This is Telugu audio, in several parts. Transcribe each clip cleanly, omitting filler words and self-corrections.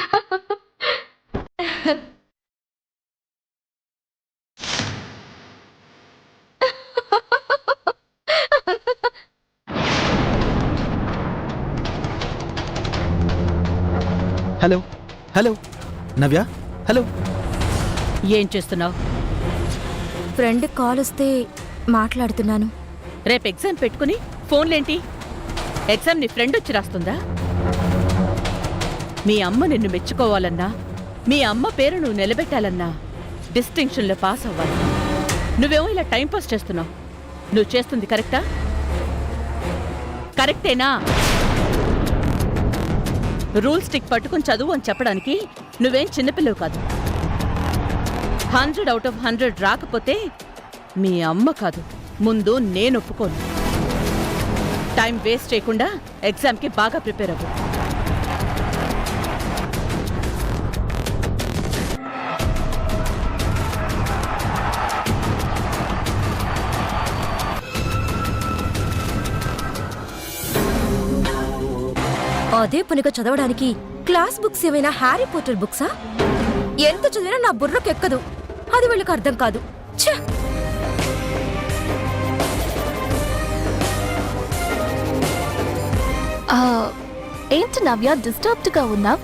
హలో హలో నవ్య, హలో. ఏం చేస్తున్నావు? ఫ్రెండ్ కాల్ వస్తే మాట్లాడుతున్నాను. రేపు ఎగ్జామ్ పెట్టుకుని ఫోన్లేంటి? ఎగ్జామ్ నీ ఫ్రెండ్ వచ్చి రాస్తుందా? మీ అమ్మ నిన్ను మెచ్చుకోవాలన్నా, మీ అమ్మ పేరు నువ్వు నిలబెట్టాలన్నా డిస్టింక్షన్లో పాస్ అవ్వాలి. నువ్వేమో ఇలా టైంపాస్ చేస్తున్నావు. నువ్వు చేస్తుంది కరెక్టా? కరెక్టేనా? రూల్ స్టిక్ పట్టుకుని చదువు అని చెప్పడానికి నువ్వేం చిన్నపిల్లవు కాదు. 100 out of 100 రాకపోతే మీ అమ్మ కాదు, ముందు నేను ఒప్పుకోను. టైం వేస్ట్ చేయకుండా ఎగ్జామ్కి బాగా ప్రిపేర్ అవ్వు. అదే పనిగా చదవడానికి క్లాస్ బుక్స్ ఏమైనా హ్యారీ పోటర్ బుక్సా? ఎంత చదివినా నా బుర్రకెక్కదు. అది వీళ్ళకి అర్థం కాదు. ఛ! ఏంటి నవ్య, డిస్టర్బ్డ్ గా ఉన్నావ్?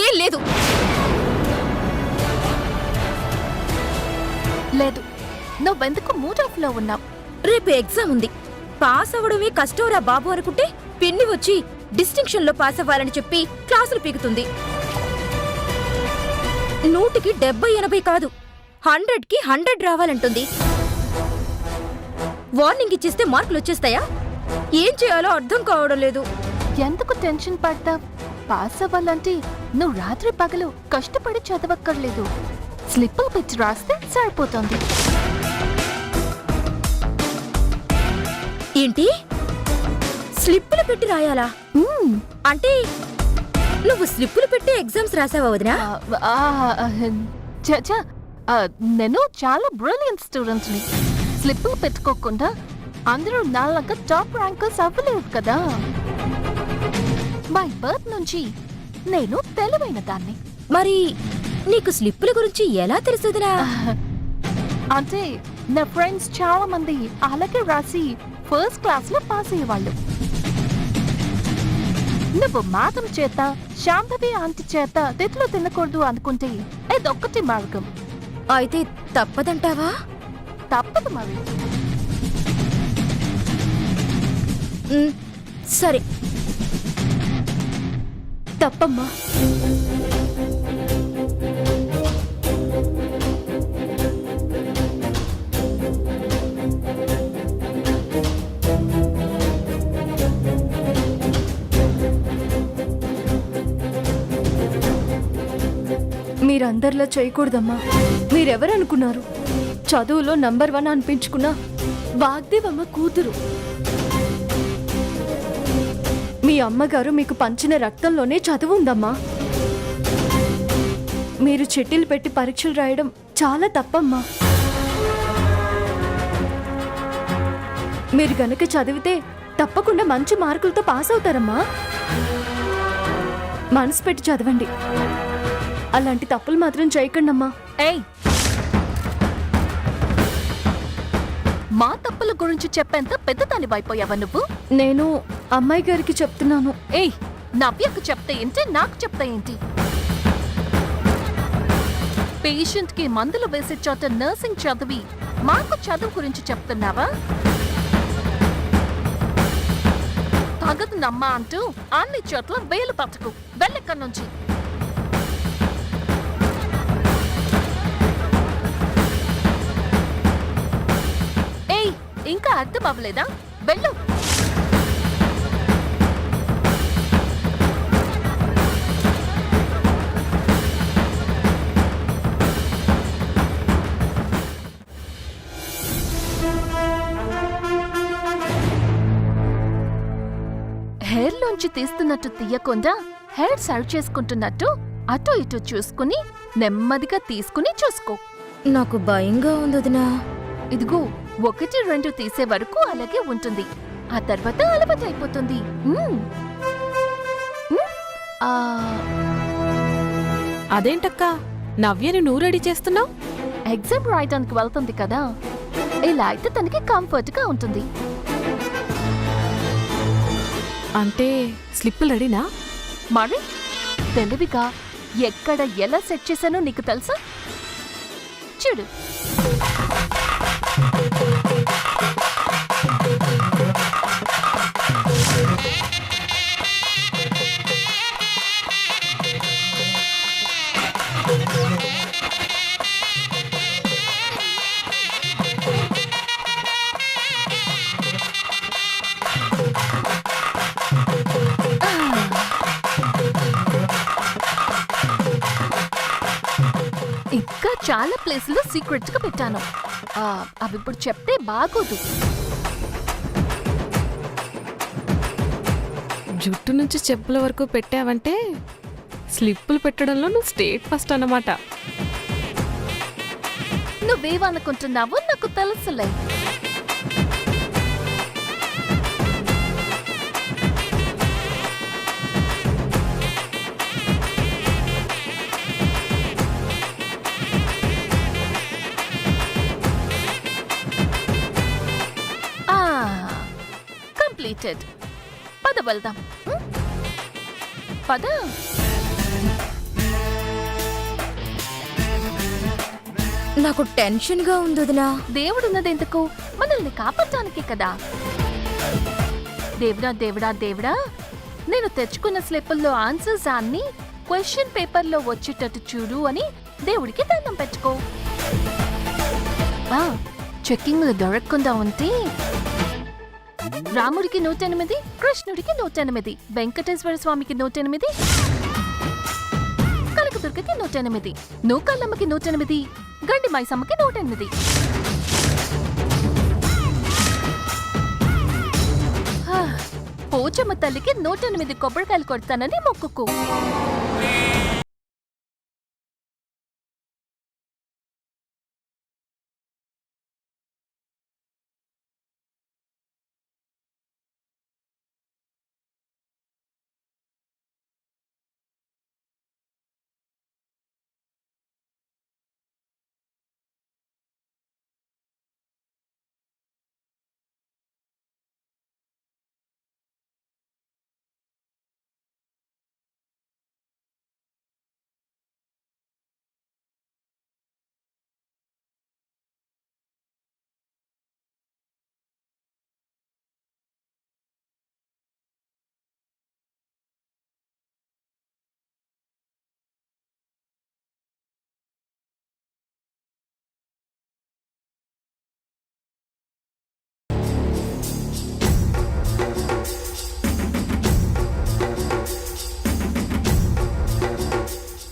ఏం లేదు. లేదు, నువ్వెందుకు మూడ్ ఆఫ్ లో ఉన్నావు? రేపు ఎగ్జామ్ ఉంది. పాస్ అవ్వడమే కష్టంరా బాబు అనుకుంటే పిన్ని వచ్చి డిస్టింక్షన్ లో పాస్ అవ్వాలని చెప్పి క్లాసులు పీకుతుంది. 100కి 70-80 కాదు, 100కి 100 రావాలంటుంది. వార్నింగ్ ఇచ్చేస్తే మార్కులు వచ్చేస్తాయా? ఏం చేయాలో అర్థం కావడం లేదు. ఎందుకు టెన్షన్ పడతావ్? పాస్ అవ్వాలంటే నువ్వు రాత్రి పగలు కష్టపడి చదవక్కర్లేదు. స్లిప్పులు పెట్టి రాస్తే సరిపోతుంది. ఏంటి? స్లిప్పులు పెట్టి రాయాలా? అంటే నువ్వు స్లిప్పులు పెట్టి ఎగ్జామ్స్ రాసావా వదినా? నేను చాలా బ్రిలియంట్ స్టూడెంట్ని. స్లిప్పులు పెట్టుకోకుండా అందరూ నాలాగా టాప్ ర్యాంకర్స్ అవ్వలేదు కదా. బై బర్త్ నుంచి నేను తెలివైన దాన్ని. మరి నీకు స్లిప్పుల గురించి ఎలా తెలుసుదినా? అంటే నా ఫ్రెండ్స్ చాలా మంది అలాగే రాసి ఫస్ట్ క్లాస్ లో పాస్ అయ్యేవాళ్ళు. నువ్వు మాతం చేత, శాంభవి ఆంటీ చేత తిట్లు తినకూడదు అనుకుంటే ఇదొక్కటి మార్గం. అయితే తప్పదంటావా? తప్పదు మరి. సరే, తప్పమ్మా. మీరందరిలా చేయకూడదమ్మా. మీరెవరనుకున్నారు? చదువులో నంబర్ 1 అనిపించుకున్న వాగ్దేవమ్మ కూతురు. మీ అమ్మగారు మీకు పంచిన రక్తంలోనే చదువు ఉందమ్మా. మీరు చిట్టీలు పెట్టి పరీక్షలు రాయడం చాలా తప్పమ్మా. మీరు గనక చదివితే తప్పకుండా మంచి మార్కులతో పాస్ అవుతారమ్మా. మనసు పెట్టి చదవండి. అలాంటి తప్పులు మాత్రం చేయకండమ్మా. ఏయ్, మా తప్పుల గురించి చెప్పేంత పెద్దదాని అయిపోయావా నువ్వు? నేను అమ్మాయి గారికి చెప్తున్నాను. ఏయ్, నవ్యకు చెప్తే ఏంటి, నాకు చెప్తే ఏంటి? పేషెంట్ కి మందులు వేసే చోట నర్సింగ్ చదివి మాకు చదువు గురించి చెప్తున్నావా? తగదు నమ్మా అంటూ అన్ని చోట్ల వేలు పట్టుకు వెళ్ళెక్కడి నుంచి. ఏయ్, ఇంకా అర్థం అవ్వలేదా? వెళ్ళు. హెయిర్ లోంచి తీస్తున్నట్టు తీయకుండా హెయిర్ సర్వ్ చేసుకుంటున్నట్టు అటు ఇటు చూసుకుని నెమ్మదిగా తీసుకుని చూసుకో. నాకు భయంగా ఉంది వదినా. ఇదిగో, 1-2 తీసే వరకు అలాగే ఉంటుంది. ఆ తర్వాత అలవాటు అయిపోతుంది. అదేంటక్క నవ్యని నువ్వు రెడీ చేస్తున్నావు? ఎగ్జామ్ రాయడానికి వెళ్తుంది కదా, ఇలా అయితే తనకి కంఫర్ట్ గా ఉంటుంది. అంటే స్లిప్పులు రెడీనా? మరి తెలివిగా ఎక్కడ ఎలా సెట్ చేశానో నీకు తెలుసా? చూడు. ఇంకా చాలా ప్లేసులు సీక్రెట్స్ గా పెట్టాను. అవి ఇప్పుడు చెప్తే బాగోదు. జుట్టు నుంచి చెప్పుల వరకు పెట్టావంటే స్లిప్పులు పెట్టడంలో నువ్వు స్టేట్ ఫస్ట్ అన్నమాట. నువ్వేమనుకుంటున్నావో నాకు తెలుసులే. కంప్లీటెడ్. పద వెళ్దాం. పద. నాకు టెన్షన్ గా ఉంది వదినా. దేవుడున్నదెందుకు? మనల్ని కాపాడటానికి కదా. దేవుడా దేవుడా దేవుడా, నేను తెచ్చుకున్న స్లిప్పుల్లో ఆన్సర్స్ అన్ని క్వశ్చన్ పేపర్లో వచ్చేటట్టు చూడు అని దేవుడికి దండం పెట్టుకో. చెక్కింగ్ దొరకకుండా ఉంటే రాముడికి 108, కృష్ణుడికి 108, వెంకటేశ్వర స్వామికి 108, కనకదుర్గకి 108, నూకల్లమ్మకి 108, గండి మైసమ్మకి 108. పోచమ్మ తల్లికి 108 కొబ్బరికాయలు కొడతానని మొక్కుకో.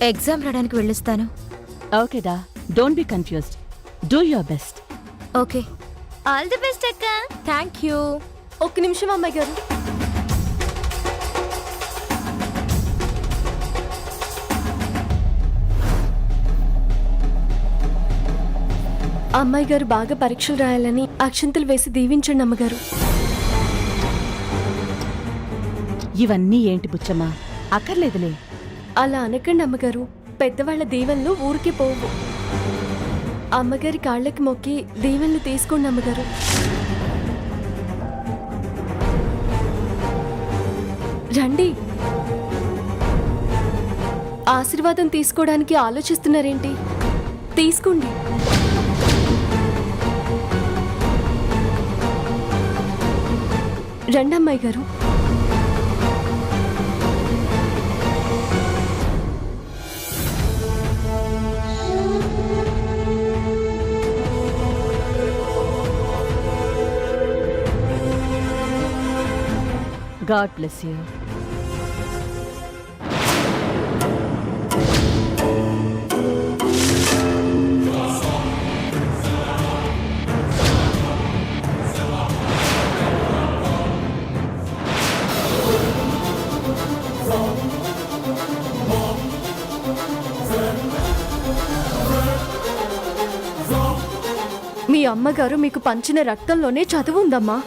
ఎగ్జామ్ రాయడానికి వెళ్ళిస్తాను. ఓకేదా, don't be confused. Do your best. Okay. All the best అక్క. Thank you. ఒక్క నిమిషం అమ్మాయి గారు. అమ్మాయి గారు బాగా పరీక్షలు రాయాలని అక్షంతలు వేసి దీవించండి అమ్మగారు. ఇవన్నీ ఏంటి బుచ్చమ్మా? అక్కర్లేదులే. అలా అనకండి అమ్మగారు, పెద్దవాళ్ల దీవెనలు ఊరికి పోవు. అమ్మగారి కాళ్ళకి మొక్కి దీవెనలు తీసుకోండి అమ్మగారు. రండి. ఆశీర్వాదం తీసుకోవడానికి ఆలోచిస్తున్నారేంటి? తీసుకోండి. రండి అమ్మాయి గారు. God bless you. మీ అమ్మగారు మీకు పంచిన రక్తంలోనే చదువు ఉందమ్మా.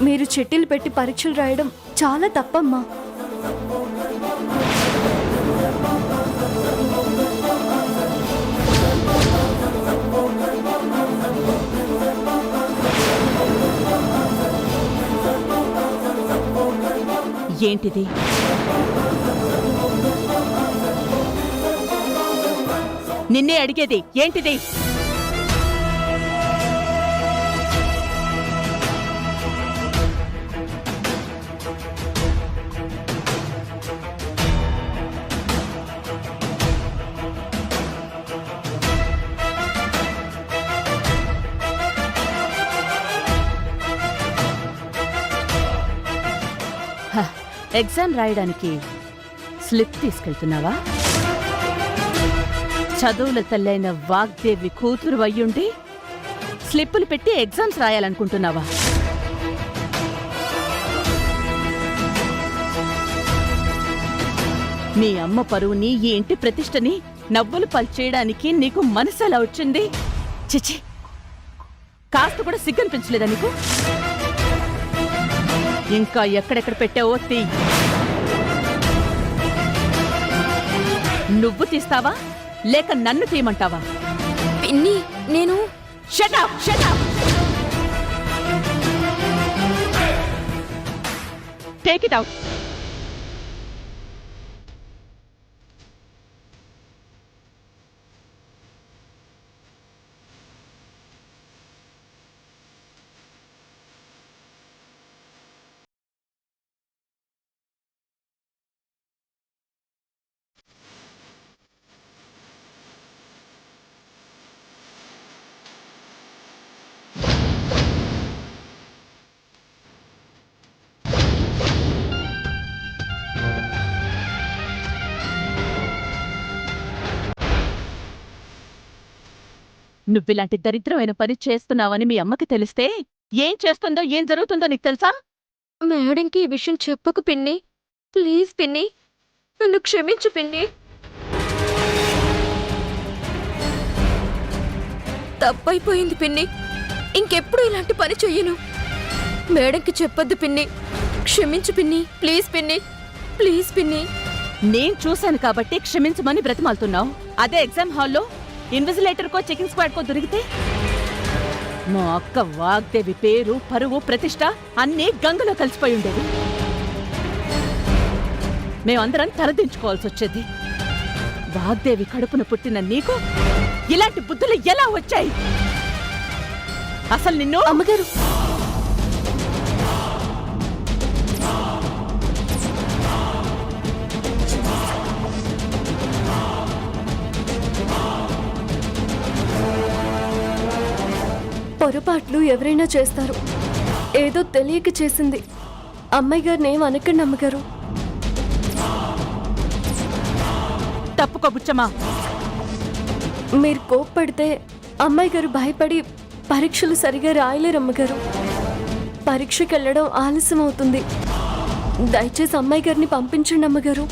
మీరు చిట్టీలు పెట్టి పరీక్షలు రాయడం చాలా తప్పమ్మా. ఏంటిది? నిన్నే అడిగేది ఏంటిది? ఎగ్జామ్ రాయడానికి స్లిప్ తీసుకెళ్తున్నావా? చదువుల తల్లైన వాగ్దేవి కూతురు అయ్యుండి స్లిప్పులు పెట్టి ఎగ్జామ్స్ రాయాలనుకుంటున్నావా? మీ అమ్మ పరువుని, ఈ ఇంటి ప్రతిష్టని నవ్వులు పల్చేయడానికి నీకు మనసు ఎలా వచ్చింది? చిచి, కాస్త కూడా సిగ్గనిపించలేదా నీకు? ఇంకా ఎక్కడెక్కడ పెట్టావో తీ. నువ్వు తీస్తావా లేక నన్ను తీయమంటావా? పిన్ని, నేను Shut up! Shut up! Take it out. నువ్విలాంటి దరిద్రమైన పని చేస్తున్నావని మీ అమ్మకి తెలిస్తే ఏం చేస్తుందో, ఏం జరుగుతుందో నీకు తెలుసా? మేడంకి ఈ విషయం చెప్పకు పిన్ని. ప్లీజ్ పిన్ని, నన్ను క్షమించు పిన్ని. తప్పైపోయింది పిన్ని. ఇంకెప్పుడు ఇలాంటి పని చెయ్యను. మేడంకి చెప్పొద్దు పిన్ని. క్షమించు పిన్ని. ప్లీజ్ పిన్ని, ప్లీజ్ పిన్ని. నేను చూశాను కాబట్టి క్షమించమని బ్రతిమాలుతున్నావు. అదే ఎగ్జామ్ హాల్లో ఇన్విజిలేటర్కో చెకింగ్ స్క్వాడ్కో దొరికితే మా అక్క వాగ్దేవి పేరు, పరువు, ప్రతిష్ట అన్నీ గంగలో కలిసిపోయి ఉండేది. మేమందరం తలదించుకోవాల్సి వచ్చేది. వాగ్దేవి కడుపున పుట్టిన నీకు ఇలాంటి బుద్ధులు ఎలా వచ్చాయి? అసలు నిన్ను అమ్మగారు, పొరపాట్లు ఎవరైనా చేస్తారు. ఏదో తెలియక చేసింది. అమ్మాయి గారిని ఏం అనకండి అమ్మగారు. తప్పుకో బుచ్చమ్మా. మీరు కోప్పడితే అమ్మాయి గారు భయపడి పరీక్షలు సరిగా రాయలేరు అమ్మగారు. పరీక్షకి వెళ్ళడం ఆలస్యం అవుతుంది. దయచేసి అమ్మాయి గారిని పంపించండి అమ్మగారు.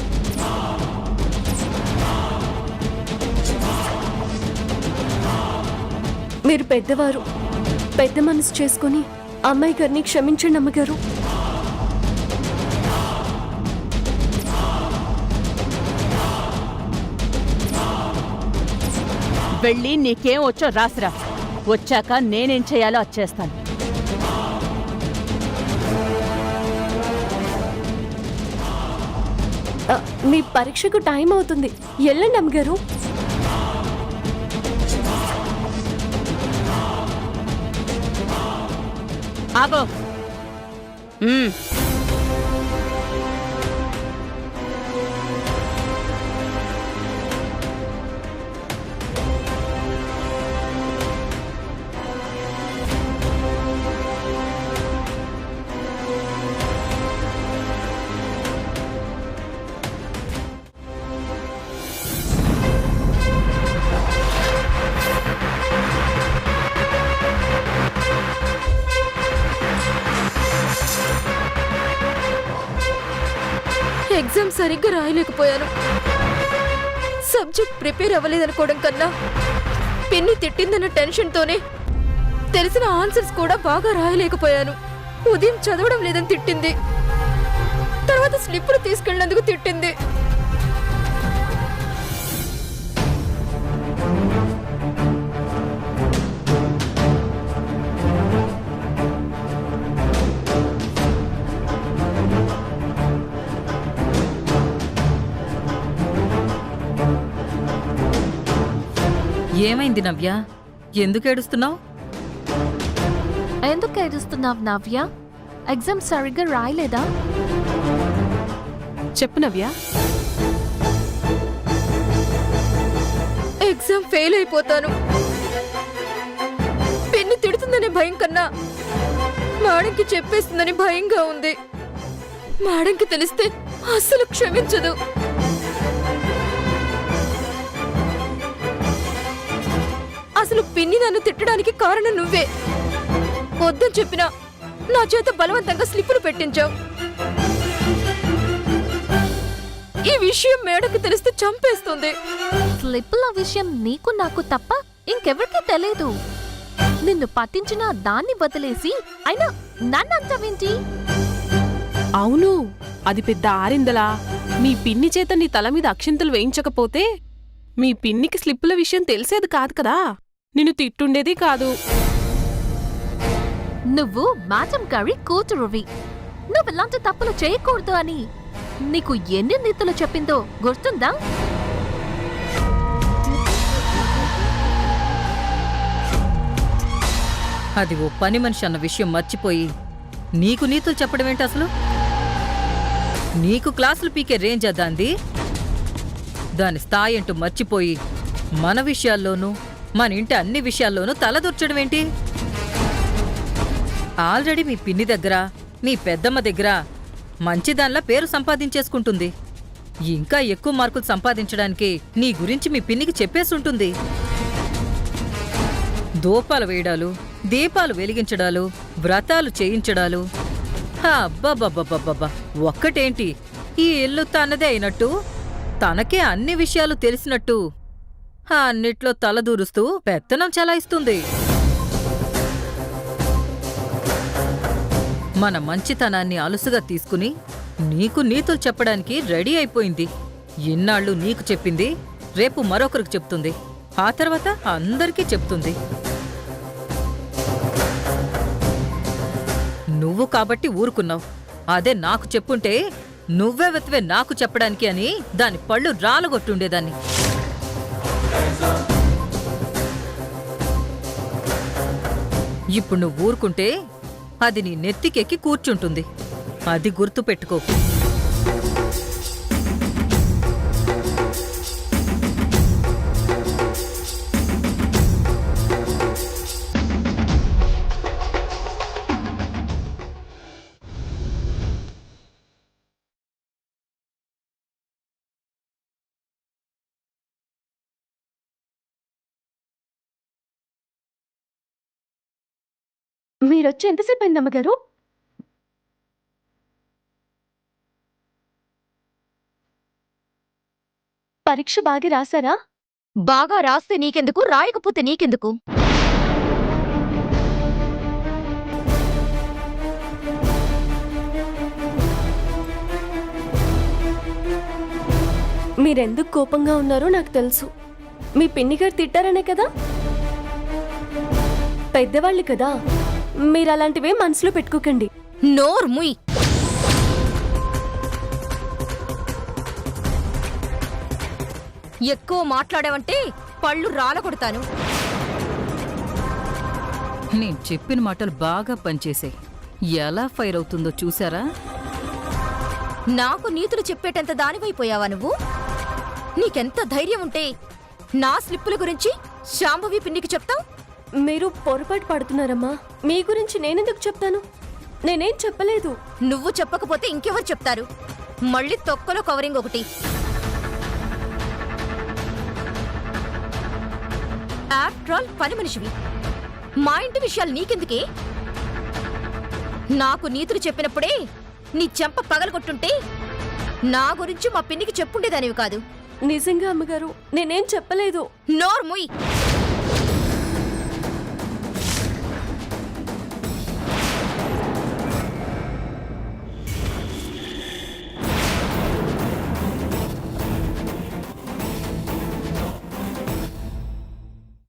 మీరు పెద్దవారు, పెద్ద మనసు చేసుకుని అమ్మాయి గారిని క్షమించండి అమ్మగారు. వెళ్ళి నీకేం వచ్చో రాసిరా. వచ్చాక నేనేం చేయాలో అది చేస్తాను. మీ పరీక్షకు టైం అవుతుంది. వెళ్ళండి అమ్మగారు. ఆగో. ఎగ్జామ్ సరిగ్గా రాయలేకపోయాను. సబ్జెక్ట్ ప్రిపేర్ అవ్వలేదనుకోవడం కన్నా పిన్ని తిట్టిందన్న టెన్షన్తోనే తెలిసిన ఆన్సర్స్ కూడా బాగా రాయలేకపోయాను. ఉదయం చదవడం లేదని తిట్టింది. తర్వాత స్లిప్పులు తీసుకెళ్ళినందుకు తిట్టింది. ఏమైంది నవ్య? ఎందుకు ఏడుస్తున్నావు? ఎందుకు ఏడుస్తున్నావు నవ్య? ఎగ్జామ్ సరిగ్గా రాయలేదా? చెప్పు నవ్య. ఎగ్జామ్ ఫెయిల్ అయిపోతాను. పిన్ని తిడుతుందనే భయం కన్నా మేడంకి చెప్పేస్తుందని భయంగా ఉంది. మేడంకి తెలిస్తే అస్సలు క్షమించదు. అసలు పిన్ని నన్ను తిట్టడానికి కారణం నువ్వే. వద్దని చెప్పినా నా చేత బలవంతంగా స్లిప్పులు పెట్టించావు. ఈ విషయం మేడకు తెలిస్తే చంపేస్తుంది. స్లిప్పుల విషయం నీకు నాకు తప్ప ఇంకెవరికీ తెలియదు. నిన్ను పట్టించిన దాన్ని వదిలేసి అయినా నన్నంతవేంటి? అవును, అది పెద్ద ఆరిందలా. మీ పిన్ని చేత నీ తల మీద అక్షింతలు వేయించకపోతే మీ పిన్నికి స్లిప్పుల విషయం తెలిసేది కాదు కదా, నిన్ను తిట్టుండేది కాదు. నువ్వు మేడం గారి కూతురువి. నువ్వు ఇలాంటి తప్పులు చేయకూడదు అని నీకు ఎన్ని నీతులు చెప్పిందో గుర్తుందా? అది ఓ పని మనిషి అన్న విషయం మర్చిపోయి నీకు నీతులు చెప్పడం ఏంటి అసలు? నీకు క్లాసులు పీకే రేంజ్ దాంది. దాని స్థాయి అంటూ మర్చిపోయి మన విషయాల్లోనూ మన ఇంటి అన్ని విషయాల్లోనూ తలదూర్చడం ఏంటి? ఆల్రెడీ మీ పిన్ని దగ్గర మీ పెద్దమ్మ దగ్గర మంచిదాన్లా పేరు సంపాదించేసుకుంటుంది. ఇంకా ఎక్కువ మార్కులు సంపాదించడానికి నీ గురించి మీ పిన్నికి చెప్పేసుంటుంది. దూపాలు వేయడాలు, దీపాలు వెలిగించడాలు, వ్రతాలు చేయించడాలు. అబ్బబ్బబ్బబ్బబ్బా, ఒక్కటేంటి ఈ ఇల్లు తనదే అయినట్టు తనకే అన్ని విషయాలు తెలిసినట్టు అన్నిట్లో తలదూరుస్తూ పెత్తనం చలాయిస్తుంది. మన మంచితనాన్ని అలుసుగా తీసుకుని నీకు నీతులు చెప్పడానికి రెడీ అయిపోయింది. ఇన్నాళ్ళు నీకు చెప్పింది రేపు మరొకరికి చెప్తుంది, ఆ తర్వాత అందరికీ చెప్తుంది. నువ్వు కాబట్టి ఊరుకున్నావు. అదే నాకు చెప్పుంటే నువ్వే వెతివే నాకు చెప్పడానికి అని దాని పళ్ళు రాలగొట్టుండేదాన్ని. ఇప్పుడు నువ్వు ఊరుకుంటే అది నీ నెత్తికెక్కి కూర్చుంటుంది. అది గుర్తుపెట్టుకో. మీరొచ్చి ఎంతసేపు అయింది అమ్మగారు? పరీక్ష బాగా రాశారా? బాగా రాస్తే నీకెందుకు, రాయకపోతే నీకెందుకు? మీరెందుకు కోపంగా ఉన్నారో నాకు తెలుసు. మీ పిన్ని గారు తిట్టారనే కదా? పెద్దవాళ్ళు కదా, మీరు అలాంటివే మనసులో పెట్టుకోకండి. నోర్ముయ్. ఎక్కువ మాట్లాడావంటే పళ్ళు రాలగొడతాను. నేను చెప్పిన మాటలు బాగా పనిచేసాయి. ఎలా ఫైర్ అవుతుందో చూసారా? నాకు నీతులు చెప్పేటంత దానివైపోయావా నువ్వు? నీకెంత ధైర్యం ఉంటే నా స్లిప్పుల గురించి శాంభవి పిన్నికి చెప్తావు? మీరు పొరపాటు పడుతున్నారమ్మా. మీ గురించి నేనెందుకు చెప్తాను? నేనేం చెప్పలేదు. నువ్వు చెప్పకపోతే ఇంకెవరు చెప్తారు? మళ్ళీ తొక్కలో కవరింగ్ ఒకటి. ఆఫ్టర్ ఆల్ పని మనిషివి. మా ఇంటి విషయాలు నీకెందుకే? నాకు నీతులు చెప్పినప్పుడే నీ చెంప పగలగొట్టుంటే నా గురించి మా పిన్నికి చెప్పుండేదానివి కాదు. నిజంగా అమ్మగారు నేనేం చెప్పలేదు. నోర్ముయ్.